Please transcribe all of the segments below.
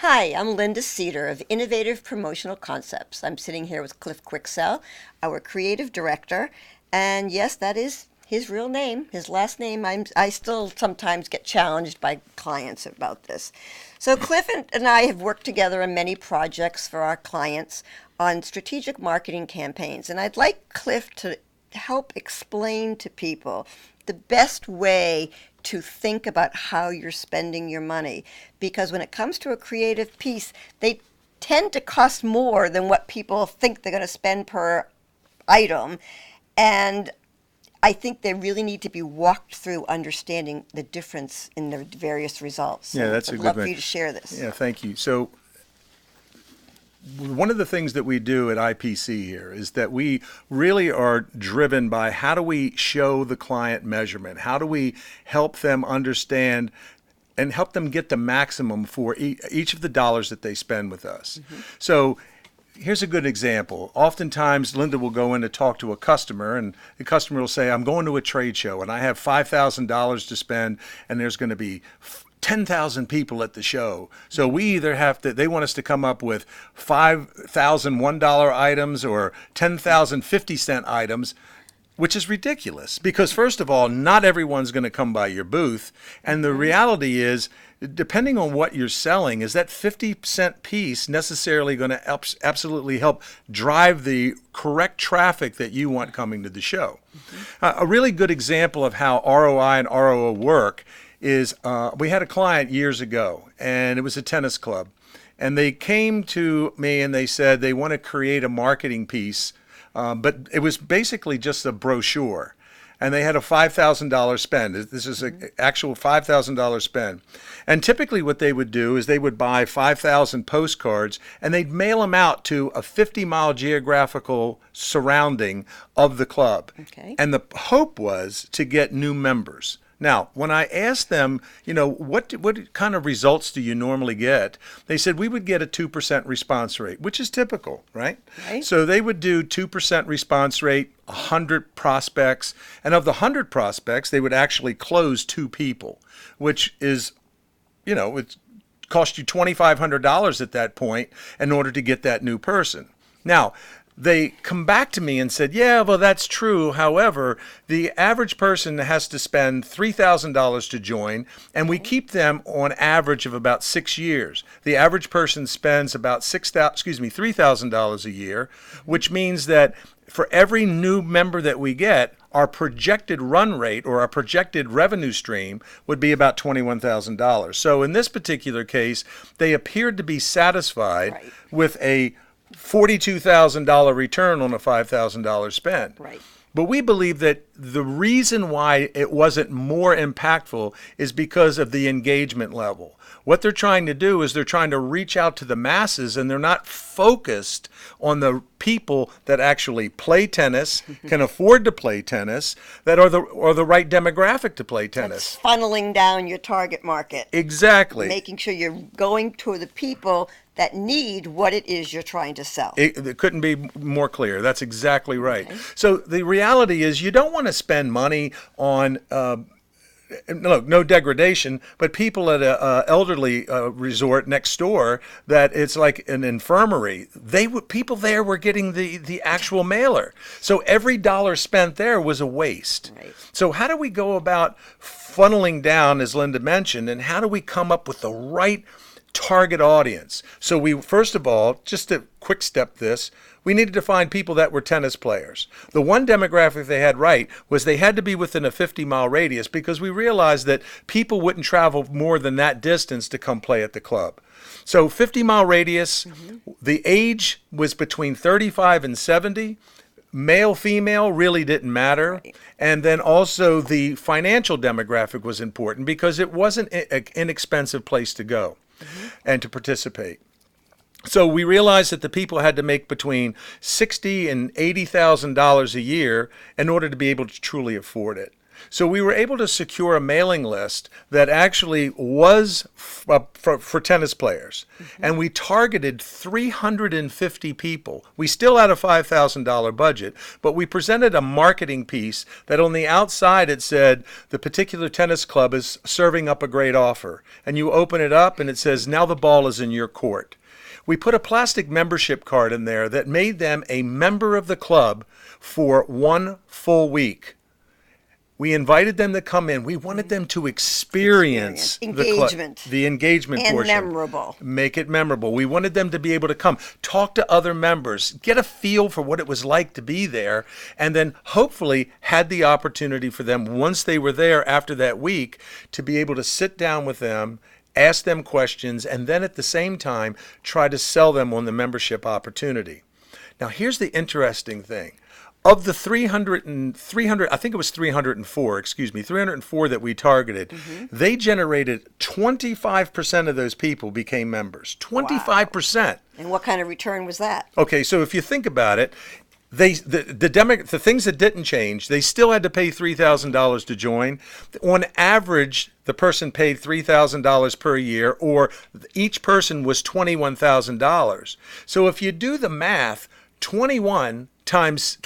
Hi, I'm Linda Cedar of Innovative Promotional Concepts. I'm sitting here with Cliff Quicksell, our creative director, and yes, that is his real name. His last name, I still sometimes get challenged by clients about this. So Cliff and I have worked together on many projects for our clients on strategic marketing campaigns, and I'd like Cliff to help explain to people the best way to think about how you're spending your money. Because when it comes to a creative piece, they tend to cost more than what people think they're going to spend per item. And I think they really need to be walked through understanding the difference in the various results. Yeah, that's I'd a good love one. for you to share this. Yeah, thank you. So one of the things that we do at IPC here is that we really are driven by how do we show the client measurement? How do we help them understand and help them get the maximum for each of the dollars that they spend with us? So here's a good example. Oftentimes, Linda will go in to talk to a customer, and the customer will say, I'm going to a trade show, and I have $5,000 to spend, and there's going to be 10,000 people at the show. So we either have to, they want us to come up with 5,000 $1 items or 10,000 50-cent items, which is ridiculous because, first of all, not everyone's going to come by your booth. And the reality is, depending on what you're selling, is that 50-cent piece necessarily going to absolutely help drive the correct traffic that you want coming to the show? A really good example of how ROI and ROO work is we had a client years ago, and it was a tennis club. And they came to me and they said they want to create a marketing piece, but it was basically just a brochure. And they had a $5,000 spend. This is an actual $5,000 spend. And typically what they would do is they would buy 5,000 postcards and they'd mail them out to a 50-mile geographical surrounding of the club. Okay. And the hope was to get new members. Now, when I asked them, what kind of results do you normally get? They said we would get a 2% response rate, which is typical, right? Right. So they would do 2% response rate, 100 prospects, and of the 100 prospects, they would actually close 2 people, which is, it cost you $2,500 at that point in order to get that new person. Now, they come back to me and said, yeah, well, that's true. However, the average person has to spend $3,000 to join, and we keep them on average of about 6 years. The average person spends about $3,000 a year, which means that for every new member that we get, our projected run rate or our projected revenue stream would be about $21,000. So in this particular case, they appeared to be satisfied with a $42,000 return on a $5,000 spend. Right. But we believe that the reason why it wasn't more impactful is because of the engagement level. What they're trying to do is they're trying to reach out to the masses, and they're not focused on the people that actually play tennis, can afford to play tennis, that are the right demographic to play tennis. That's funneling down your target market. Exactly. Making sure you're going to the people that need what it is you're trying to sell. It couldn't be more clear. That's exactly right. Okay. So the reality is you don't want to spend money on, no degradation, but people at a elderly resort next door that it's like an infirmary. People there were getting the actual mailer. So every dollar spent there was a waste. Right. So how do we go about funneling down, as Linda mentioned, and how do we come up with the right target audience? So we, first of all, just to quick step this, we needed to find people that were tennis players. The one demographic they had right was they had to be within a 50-mile radius, because we realized that people wouldn't travel more than that distance to come play at the club. So 50-mile radius, the age was between 35 and 70. Male, female really didn't matter. Right. And then also the financial demographic was important because it wasn't an inexpensive place to go and to participate. So we realized that the people had to make between $60,000 and $80,000 a year in order to be able to truly afford it. So we were able to secure a mailing list that actually was for tennis players. And we targeted 350 people. We still had a $5,000 budget, but we presented a marketing piece that on the outside it said, the particular tennis club is serving up a great offer. And you open it up and it says, now the ball is in your court. We put a plastic membership card in there that made them a member of the club for 1 full week. We invited them to come in. We wanted them to experience engagement, the engagement and portion. memorable. Make it memorable. We wanted them to be able to come, talk to other members, get a feel for what it was like to be there, and then hopefully had the opportunity for them, once they were there after that week, to be able to sit down with them, ask them questions, and then at the same time try to sell them on the membership opportunity. Now here's the interesting thing. Of the 300, I think it was 304 that we targeted, they generated 25% of those people became members. 25%. Wow. And what kind of return was that? Okay, so if you think about it, the things that didn't change, they still had to pay $3,000 to join. On average, the person paid $3,000 per year, or each person was $21,000. So if you do the math, 21,000 times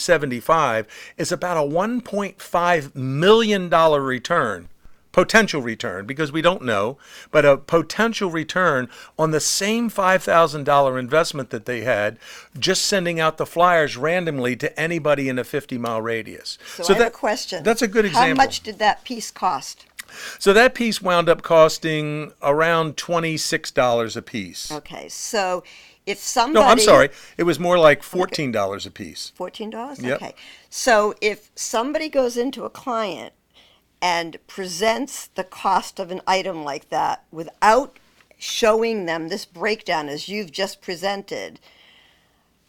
75 is about a $1.5 million return, potential return, because we don't know, but a potential return on the same $5,000 investment that they had, just sending out the flyers randomly to anybody in a 50-mile radius. So I have a question. That's a good example. How much did that piece cost? So that piece wound up costing around $26 a piece. Okay, so if somebody... No, I'm sorry. It was more like $14 a piece. $14? Yep. Okay. So if somebody goes into a client and presents the cost of an item like that without showing them this breakdown as you've just presented,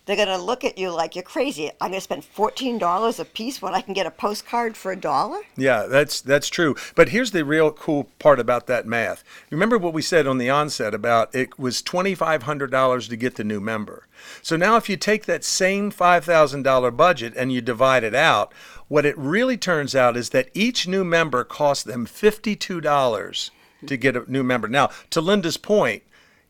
they're going to look at you like you're crazy. I'm going to spend $14 a piece when I can get a postcard for $1? Yeah, that's true. But here's the real cool part about that math. Remember what we said on the onset about it was $2,500 to get the new member. So now if you take that same $5,000 budget and you divide it out, what it really turns out is that each new member costs them $52 to get a new member. Now, to Linda's point,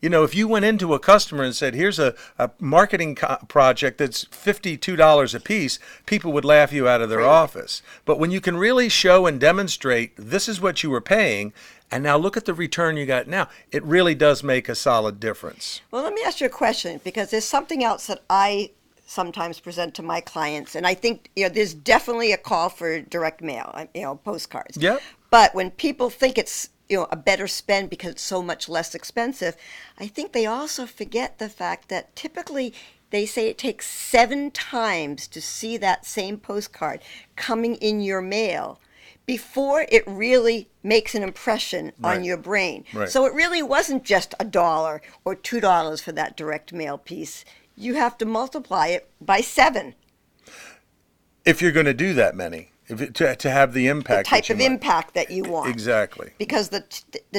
you know, if you went into a customer and said, here's a marketing project that's $52 a piece, people would laugh you out of their office. But when you can really show and demonstrate this is what you were paying, and now look at the return you got now, it really does make a solid difference. Well, let me ask you a question, because there's something else that I sometimes present to my clients, and I think, you know, there's definitely a call for direct mail, you know, postcards. Yep. But when people think it's, you know, a better spend because it's so much less expensive, I think they also forget the fact that typically they say it takes 7 times to see that same postcard coming in your mail before it really makes an impression on your brain. Right. So it really wasn't just $1 or $2 for that direct mail piece. You have to multiply it by 7. If you're going to do that many. To have the impact, the type of impact that you want. Exactly. Because the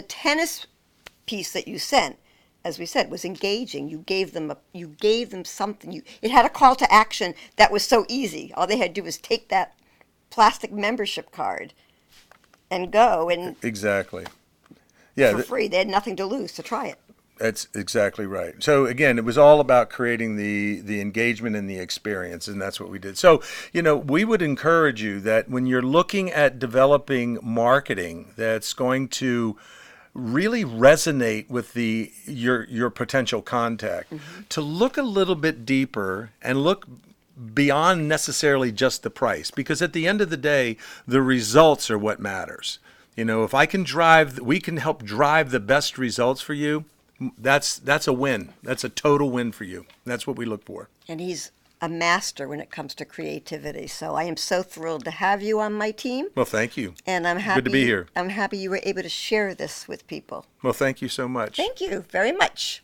tennis piece that you sent, as we said, was engaging. You gave them something. It had a call to action that was so easy. All they had to do was take that plastic membership card and go, and exactly. Yeah, for free. They had nothing to lose to try it. That's exactly right. So again, it was all about creating the engagement and the experience, and that's what we did. So, you know, we would encourage you that when you're looking at developing marketing that's going to really resonate with your potential contact, to look a little bit deeper and look beyond necessarily just the price, because at the end of the day, the results are what matters. You know, if we can help drive the best results for you, that's a win. That's a total win for you. That's what we look for. And he's a master when it comes to creativity. So I am so thrilled to have you on my team. Well, thank you. And I'm happy. Good to be here. I'm happy you were able to share this with people. Well, thank you so much. Thank you very much.